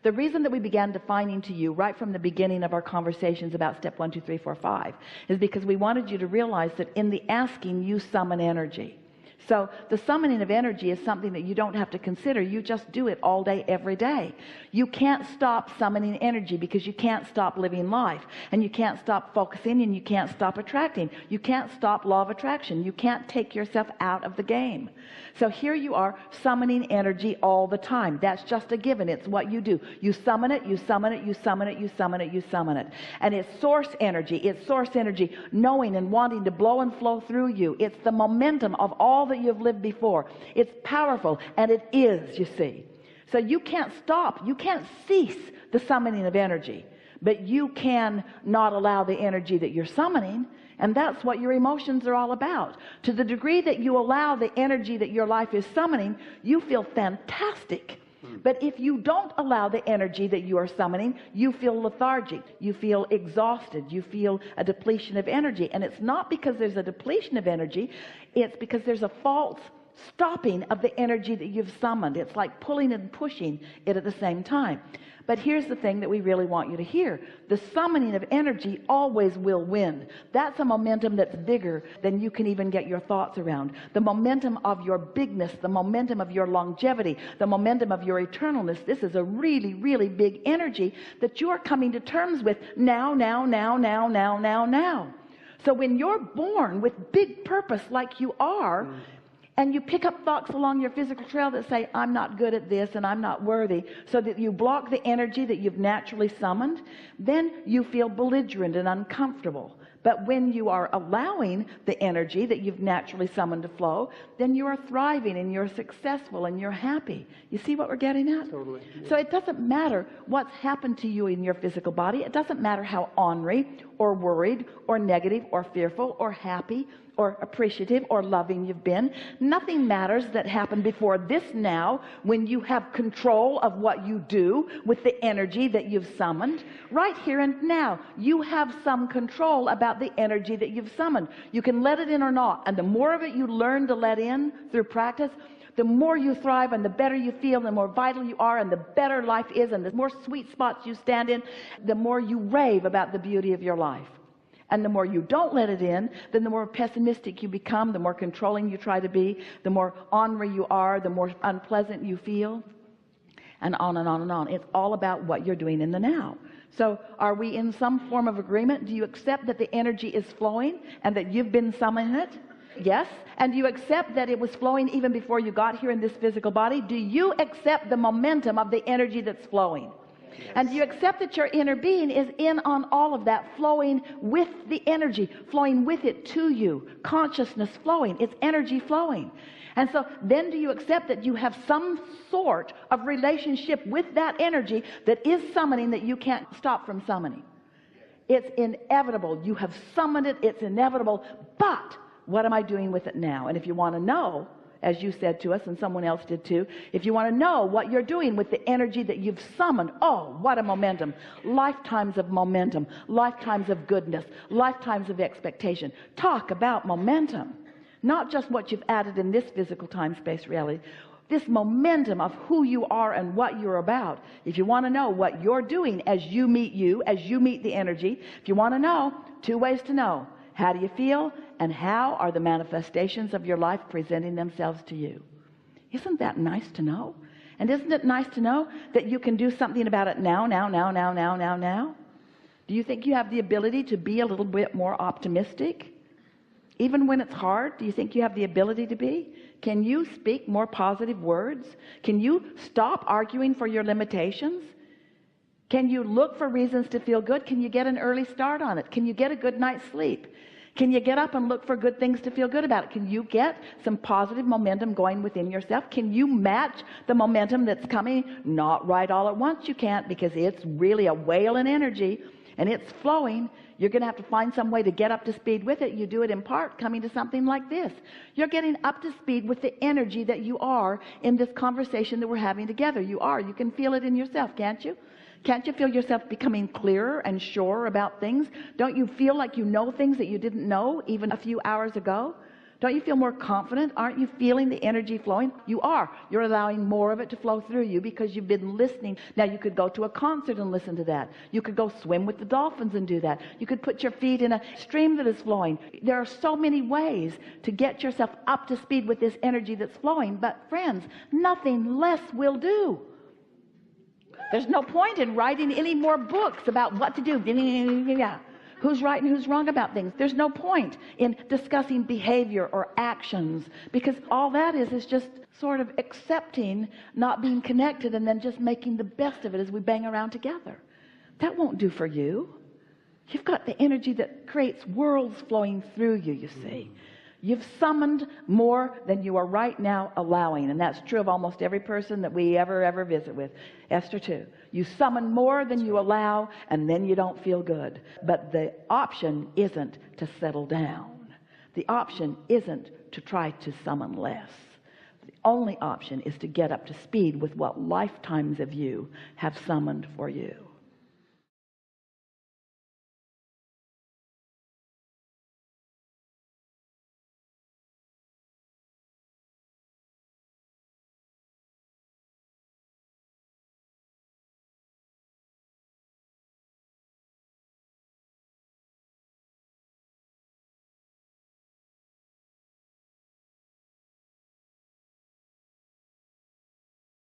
The reason that we began defining to you right from the beginning of our conversations about step 1, 2, 3, 4, 5 is because we wanted you to realize that in the asking, you summon energy. So the summoning of energy is something that you don't have to consider. You just do it all day, every day. You can't stop summoning energy because you can't stop living life, and you can't stop focusing, and you can't stop attracting. You can't stop law of attraction. You can't take yourself out of the game. So here you are summoning energy all the time. That's just a given. It's what you do. You summon it, you summon it, you summon it, you summon it, you summon it. And it's source energy. It's source energy knowing and wanting to blow and flow through you. It's the momentum of all that you've lived before. It's powerful, and it is, you see. So you can't stop. You can't cease the summoning of energy, but you can not allow the energy that you're summoning. And that's what your emotions are all about. To the degree that you allow the energy that your life is summoning, you feel fantastic. But if you don't allow the energy that you are summoning, you feel lethargic, you feel exhausted, you feel a depletion of energy. And it's not because there's a depletion of energy, it's because there's a false stopping of the energy that you've summoned. It's like pulling and pushing it at the same time. But here's the thing that we really want you to hear. The summoning of energy always will win. That's a momentum that's bigger than you can even get your thoughts around. The momentum of your bigness, the momentum of your longevity, the momentum of your eternalness. This is a really, really big energy that you are coming to terms with now, now, now, now, now, now, now. So when you're born with big purpose like you are, and you pick up thoughts along your physical trail that say, I'm not good at this and I'm not worthy, so that you block the energy that you've naturally summoned, then you feel belligerent and uncomfortable. But when you are allowing the energy that you've naturally summoned to flow, then you are thriving and you're successful and you're happy. You see what we're getting at? Totally. Yeah. So it doesn't matter what's happened to you in your physical body. It doesn't matter how ornery or worried or negative or fearful or happy or appreciative or loving you've been. Nothing matters that happened before this now, when you have control of what you do with the energy that you've summoned. Right here and now, you have some control about the energy that you've summoned. You can let it in or not, and the more of it you learn to let in through practice, the more you thrive and the better you feel, the more vital you are, and the better life is, and the more sweet spots you stand in, the more you rave about the beauty of your life. And the more you don't let it in, then the more pessimistic you become, the more controlling you try to be, the more ornery you are, the more unpleasant you feel, and on and on and on. It's all about what you're doing in the now. So are we in some form of agreement? Do you accept that the energy is flowing and that you've been summoning it? Yes. And do you accept that it was flowing even before you got here in this physical body? Do you accept the momentum of the energy that's flowing? Yes. And do you accept that your inner being is in on all of that, flowing with the energy, flowing with it to you, consciousness flowing, it's energy flowing. And so then do you accept that you have some sort of relationship with that energy that is summoning, that you can't stop from summoning? It's inevitable. You have summoned it. It's inevitable. But what am I doing with it now? And if you want to know, as you said to us, and someone else did too, if you want to know what you're doing with the energy that you've summoned, oh, what a momentum. Lifetimes of momentum, lifetimes of goodness, lifetimes of expectation. Talk about momentum. Not just what you've added in this physical time-space reality. This momentum of who you are and what you're about. If you want to know what you're doing as you meet the energy, if you want to know, 2 ways to know. How do you feel? And how are the manifestations of your life presenting themselves to you? Isn't that nice to know? And isn't it nice to know that you can do something about it now? Do you think you have the ability to be a little bit more optimistic? Even when it's hard, do you think you have the ability to be? Can you speak more positive words? Can you stop arguing for your limitations? Can you look for reasons to feel good? Can you get an early start on it? Can you get a good night's sleep? Can you get up and look for good things to feel good about it? Can you get some positive momentum going within yourself? Can you match the momentum that's coming? Not right all at once, you can't, because it's really a whale in energy and it's flowing. You're going to have to find some way to get up to speed with it. You do it in part coming to something like this. You're getting up to speed with the energy that you are in this conversation that we're having together. You are. You can feel it in yourself, can't you? Can't you feel yourself becoming clearer and surer about things? Don't you feel like you know things that you didn't know even a few hours ago? Don't you feel more confident? Aren't you feeling the energy flowing? You are. You're allowing more of it to flow through you because you've been listening. Now you could go to a concert and listen to that. You could go swim with the dolphins and do that. You could put your feet in a stream that is flowing. There are so many ways to get yourself up to speed with this energy that's flowing. But friends, nothing less will do. There's no point in writing any more books about what to do. Who's right and who's wrong about things. There's no point in discussing behavior or actions, because all that is just sort of accepting not being connected and then just making the best of it as we bang around together. That won't do for you. You've got the energy that creates worlds flowing through you, you see. You've summoned more than you are right now allowing. And that's true of almost every person that we ever visit with. Esther too. You summon more than you allow, and then you don't feel good. But the option isn't to settle down. The option isn't to try to summon less. The only option is to get up to speed with what lifetimes of you have summoned for you.